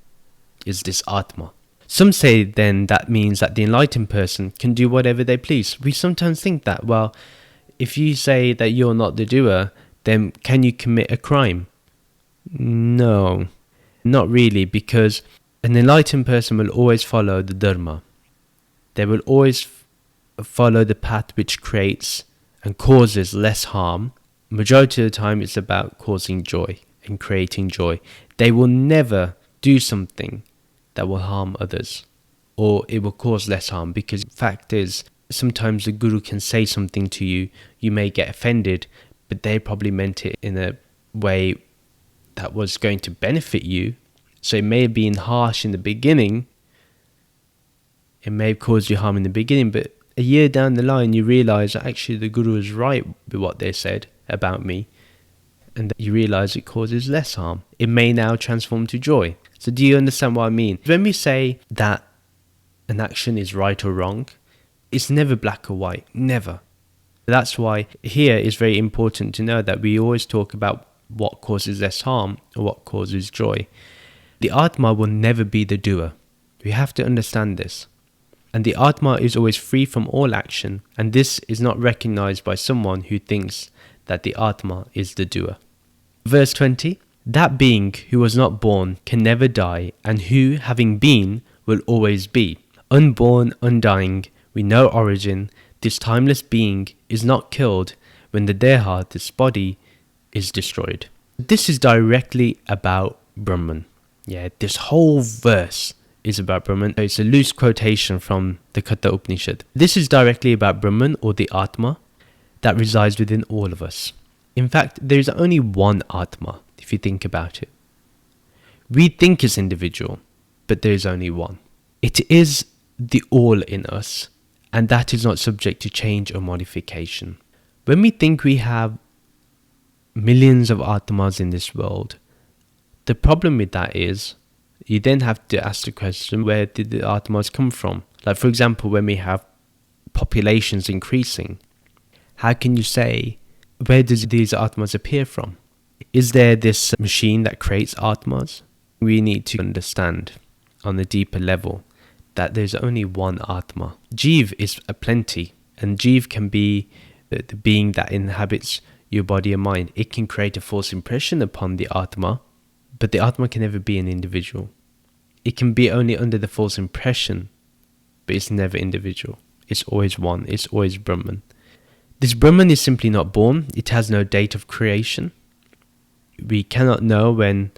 is this Atma. Some say then that means that the enlightened person can do whatever they please. We sometimes think that, well, if you say that you're not the doer, then can you commit a crime? No, not really, because an enlightened person will always follow the dharma. They will always follow the path which creates and causes less harm. Majority of the time it's about causing joy and creating joy. They will never do something that will harm others, or it will cause less harm, because the fact is, sometimes the guru can say something to you, you may get offended, but they probably meant it in a way that was going to benefit you. So it may have been harsh in the beginning, it may have caused you harm in the beginning, but a year down the line you realize that actually the guru is right with what they said about me, and you realize it causes less harm. It may now transform to joy. So do you understand what I mean? When we say that an action is right or wrong, it's never black or white, never. That's why here it's very important to know that we always talk about what causes less harm or what causes joy. The Atma will never be the doer. We have to understand this. And the Atma is always free from all action, and this is not recognized by someone who thinks that the Atma is the doer. Verse 20, That being who was not born can never die, and who, having been, will always be. Unborn, undying, with no origin, this timeless being is not killed when the Deha, this body, is destroyed. This is directly about Brahman. Yeah, this whole verse is about Brahman. It's a loose quotation from the Katha Upanishad. This is directly about Brahman, or the Atma, that resides within all of us. In fact, there is only one Atma, if you think about it. We think it's individual, but there is only one. It is the all in us, and that is not subject to change or modification. When we think we have millions of Atmas in this world, the problem with that is you then have to ask the question, where did the Atmas come from? Like, for example, when we have populations increasing, how can you say, where does these Atmas appear from? Is there this machine that creates Atmas? We need to understand on a deeper level that there's only one Atma. Jeev is a plenty, and Jeev can be the being that inhabits your body and mind. It can create a false impression upon the Atma, but the Atma can never be an individual. It can be only under the false impression, but it's never individual. It's always one. It's always Brahman. This Brahman is simply not born. It has no date of creation. We cannot know when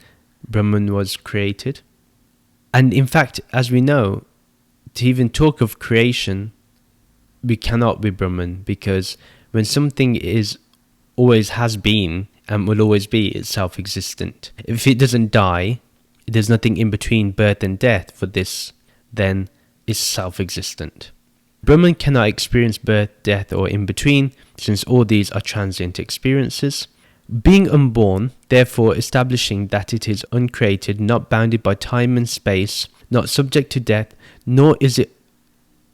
Brahman was created. And in fact, as we know, to even talk of creation, we cannot be Brahman, because when something is always has been and will always be, it's self-existent. If it doesn't die, there's nothing in between birth and death for this, then it's self-existent. Brahman cannot experience birth, death, or in between, since all these are transient experiences. Being unborn, therefore establishing that it is uncreated, not bounded by time and space, not subject to death, nor is it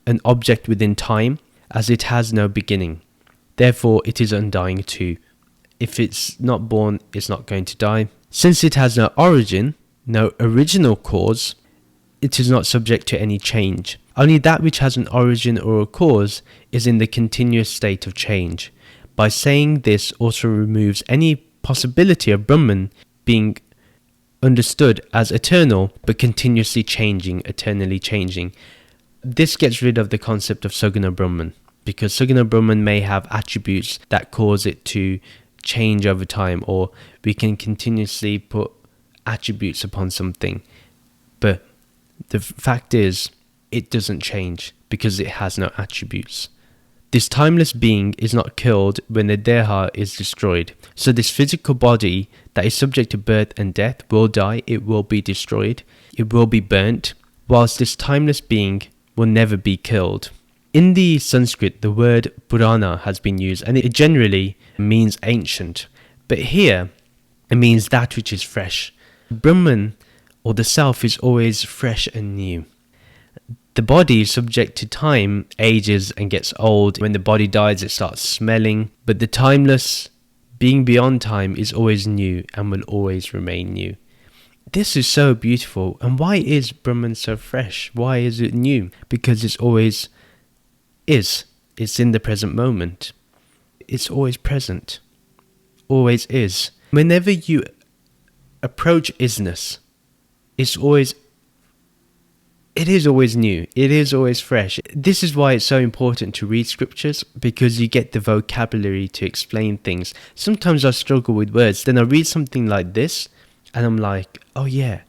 an object within time, as it has no beginning. Therefore it is undying too. If it's not born, it's not going to die. Since it has no origin, no original cause, it is not subject to any change. Only that which has an origin or a cause is in the continuous state of change. By saying this also removes any possibility of Brahman being understood as eternal, but continuously changing, eternally changing. This gets rid of the concept of Saguna Brahman, because Saguna Brahman may have attributes that cause it to change over time, or we can continuously put attributes upon something. But the fact is, it doesn't change because it has no attributes. This timeless being is not killed when the Deha is destroyed. So this physical body that is subject to birth and death will die, it will be destroyed, it will be burnt, whilst this timeless being will never be killed. In the Sanskrit, the word Purana has been used, and it generally means ancient. But here, it means that which is fresh. Brahman, or the self, is always fresh and new. The body is subject to time, ages and gets old. When the body dies, it starts smelling. But the timeless, being beyond time, is always new and will always remain new. This is so beautiful. And why is Brahman so fresh? Why is it new? Because it's always is. It's in the present moment. It's always present. Always is. Whenever you approach isness, it is always new. It is always fresh. This is why it's so important to read scriptures, because you get the vocabulary to explain things. Sometimes I struggle with words. Then I read something like this and I'm like, oh yeah,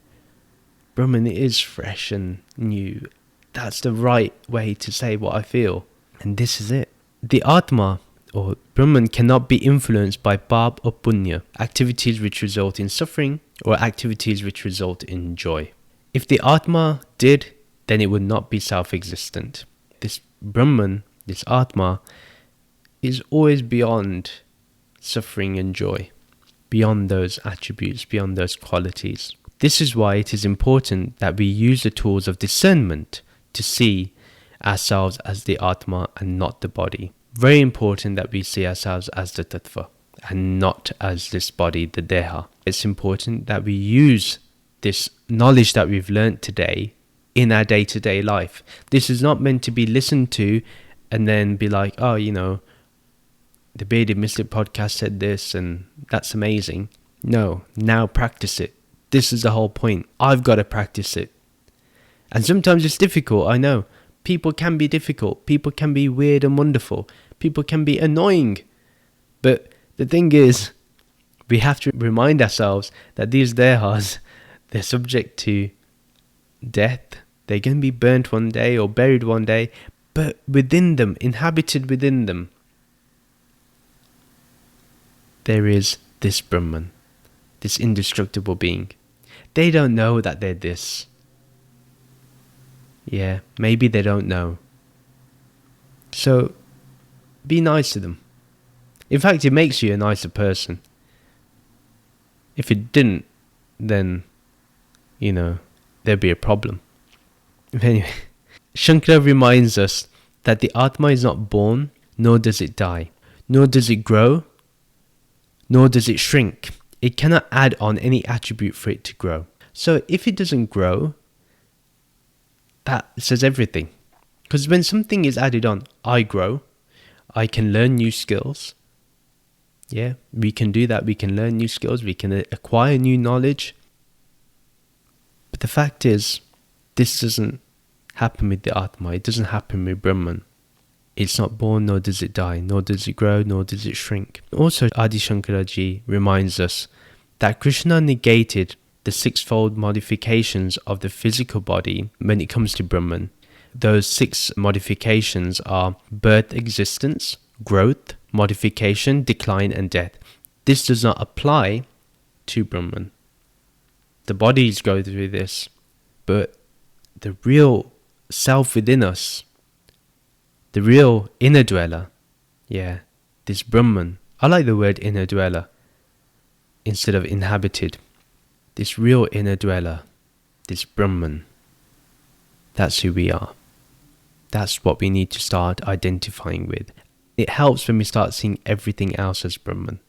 Brahman is fresh and new. That's the right way to say what I feel. And this is it. The Atma, or Brahman, cannot be influenced by Pap or Punya, activities which result in suffering or activities which result in joy. If the Atma did, then it would not be self-existent. This Brahman, this Atma, is always beyond suffering and joy, beyond those attributes, beyond those qualities. This is why it is important that we use the tools of discernment to see ourselves as the Atma and not the body. Very important that we see ourselves as the Tattva and not as this body, the Deha. It's important that we use this knowledge that we've learnt today in our day-to-day life. This is not meant to be listened to and then be like, oh, you know, the Bearded Mystic podcast said this and that's amazing. No, now practice it. This is the whole point. I've got to practice it. And sometimes it's difficult, I know. People can be difficult. People can be weird and wonderful. People can be annoying. But the thing is, we have to remind ourselves that these dehas, they're subject to death. They're going to be burnt one day or buried one day. But within them, inhabited within them, there is this Brahman, this indestructible being. They don't know that they're this. Yeah, maybe they don't know. So, be nice to them. In fact, it makes you a nicer person. If it didn't, then, there'd be a problem. Anyway, Shankara reminds us that the Atma is not born, nor does it die, nor does it grow, nor does it shrink. It cannot add on any attribute for it to grow. So if it doesn't grow, that says everything. Because when something is added on, I grow, I can learn new skills. Yeah, we can do that. We can learn new skills. We can acquire new knowledge. But the fact is, this doesn't happen with the Atma. It doesn't happen with Brahman. It's not born, nor does it die, nor does it grow, nor does it shrink. Also, Adi Shankaraji reminds us that Krishna negated the sixfold modifications of the physical body when it comes to Brahman. Those 6 modifications are birth, existence, growth, modification, decline, and death. This does not apply to Brahman. The bodies go through this, but the real self within us, the real inner dweller, this Brahman, I like the word inner dweller instead of inhabited. This real inner dweller, this Brahman, that's who we are. That's what we need to start identifying with. It helps when we start seeing everything else as Brahman.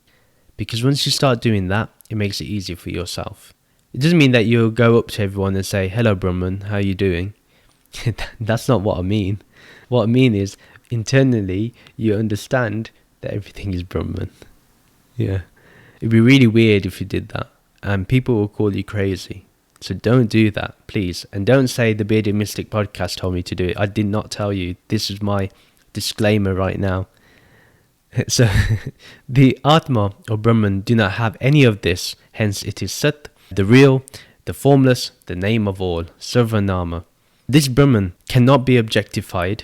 Because once you start doing that, it makes it easier for yourself. It doesn't mean that you'll go up to everyone and say, "Hello Brahman, how are you doing?" That's not what I mean. What I mean is, internally, you understand that everything is Brahman. Yeah. It'd be really weird if you did that. And people will call you crazy. So don't do that, please. And don't say the Bearded Mystic podcast told me to do it. I did not tell you. This is my disclaimer right now. So, the Atma or Brahman do not have any of this. Hence, it is Sat, the real, the formless, the name of all, Sovanama. This Brahman cannot be objectified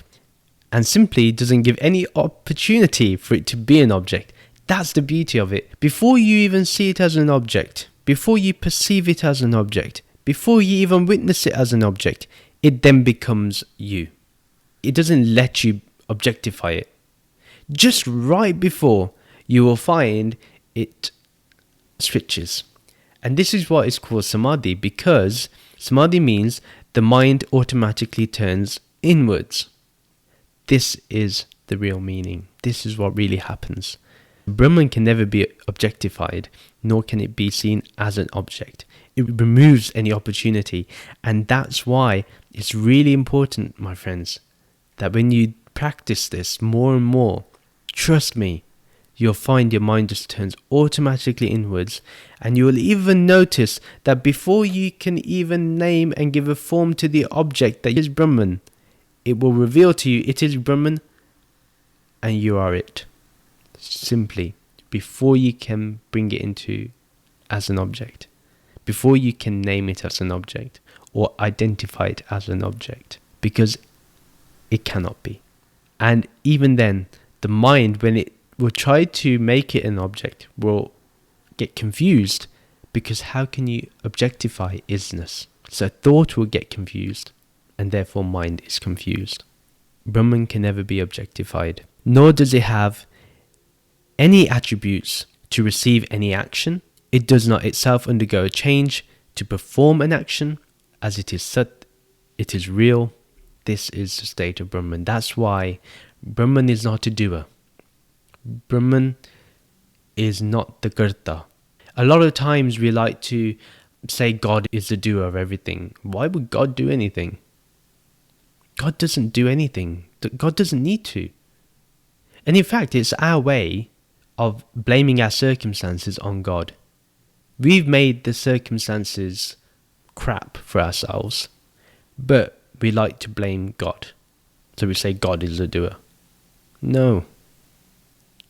and simply doesn't give any opportunity for it to be an object. That's the beauty of it. Before you even see it as an object, before you perceive it as an object, before you even witness it as an object, it then becomes you. It doesn't let you objectify it. Just right before, you will find it switches. And this is what is called samadhi, because samadhi means the mind automatically turns inwards. This is the real meaning. This is what really happens. Brahman can never be objectified, nor can it be seen as an object. It removes any opportunity. And that's why it's really important, my friends, that when you practice this more and more, trust me, you'll find your mind just turns automatically inwards, and you will even notice that before you can even name and give a form to the object that is Brahman, it will reveal to you it is Brahman and you are it. Simply, before you can bring it into as an object, before you can name it as an object or identify it as an object, because it cannot be. And even then, the mind, when it will try to make it an object, will get confused, because how can you objectify isness? So thought will get confused, and therefore mind is confused. Brahman can never be objectified, nor does it have any attributes to receive any action. It does not itself undergo a change to perform an action, as it is Sat, it is real. This is the state of Brahman. That's why Brahman is not a doer. Brahman is not the Karta. A lot of times we like to say God is the doer of everything. Why would God do anything? God doesn't do anything. God doesn't need to. And in fact, it's our way of blaming our circumstances on God. We've made the circumstances crap for ourselves, but we like to blame God. So we say God is a doer. No,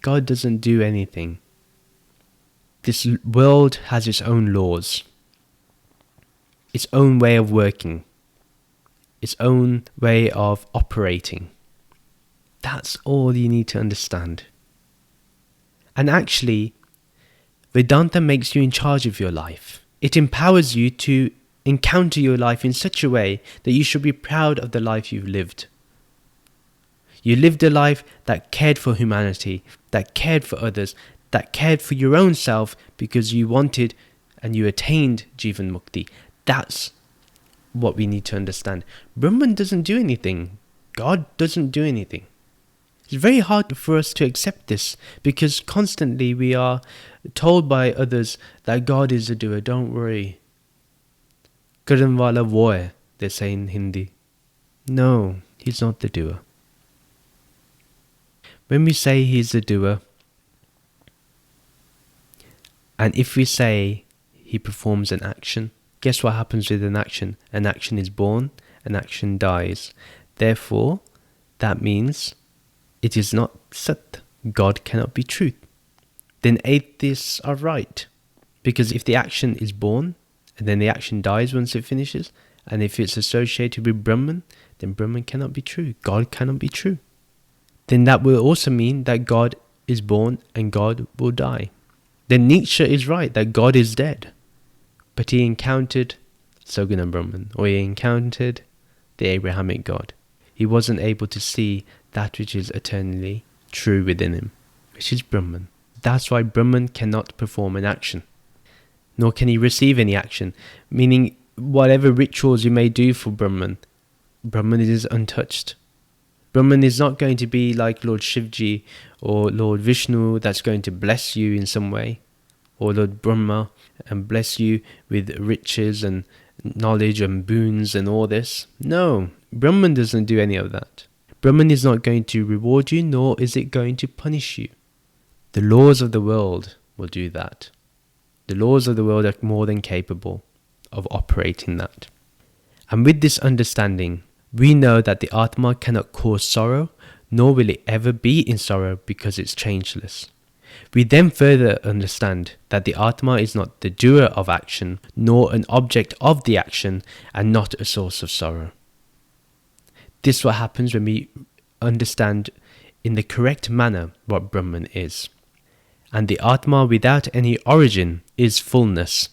God doesn't do anything. This world has its own laws, its own way of working, its own way of operating. That's all you need to understand. And actually, Vedanta makes you in charge of your life. It empowers you to encounter your life in such a way that you should be proud of the life you've lived. You lived a life that cared for humanity, that cared for others, that cared for your own self because you wanted and you attained Jivan Mukti. That's what we need to understand. Brahman doesn't do anything. God doesn't do anything. It's very hard for us to accept this because constantly we are told by others that God is the doer. Don't worry. Karan wala wo hai, they say in Hindi. No, he's not the doer. When we say he's the doer, and if we say he performs an action, guess what happens with an action? An action is born, an action dies. Therefore, that means it is not Sat. God cannot be truth. Then atheists are right. Because if the action is born, and then the action dies once it finishes, and if it's associated with Brahman, then Brahman cannot be true. God cannot be true. Then that will also mean that God is born and God will die. Then Nietzsche is right that God is dead. But he encountered Soguna Brahman, or he encountered the Abrahamic God. He wasn't able to see that which is eternally true within him, which is Brahman. That's why Brahman cannot perform an action, nor can he receive any action, meaning whatever rituals you may do for Brahman, Brahman is untouched. Brahman is not going to be like Lord Shivji or Lord Vishnu that's going to bless you in some way, or Lord Brahma and bless you with riches and knowledge and boons and all this. No, Brahman doesn't do any of that. Brahman is not going to reward you, nor is it going to punish you. The laws of the world will do that. The laws of the world are more than capable of operating that. And with this understanding, we know that the Atma cannot cause sorrow, nor will it ever be in sorrow because it's changeless. We then further understand that the Atma is not the doer of action, nor an object of the action, and not a source of sorrow. This is what happens when we understand in the correct manner what Brahman is. And the Atma without any origin is fullness.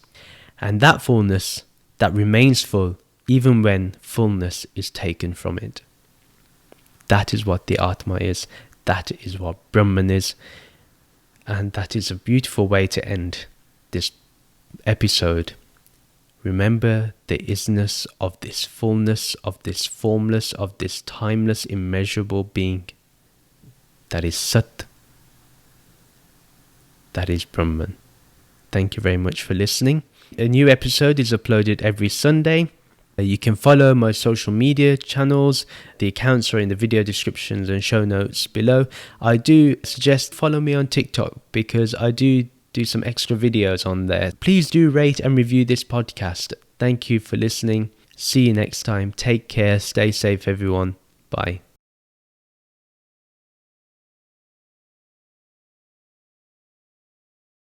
And that fullness that remains full even when fullness is taken from it. That is what the Atma is. That is what Brahman is. And that is a beautiful way to end this episode. Remember the isness of this fullness, of this formless, of this timeless, immeasurable being. That is Sat. That is Brahman. Thank you very much for listening. A new episode is uploaded every Sunday. You can follow my social media channels. The accounts are in the video descriptions and show notes below. I do suggest follow me on TikTok because I do some extra videos on there. Please do rate and review this podcast. Thank you for listening. See you next time. Take care. Stay safe, everyone. Bye.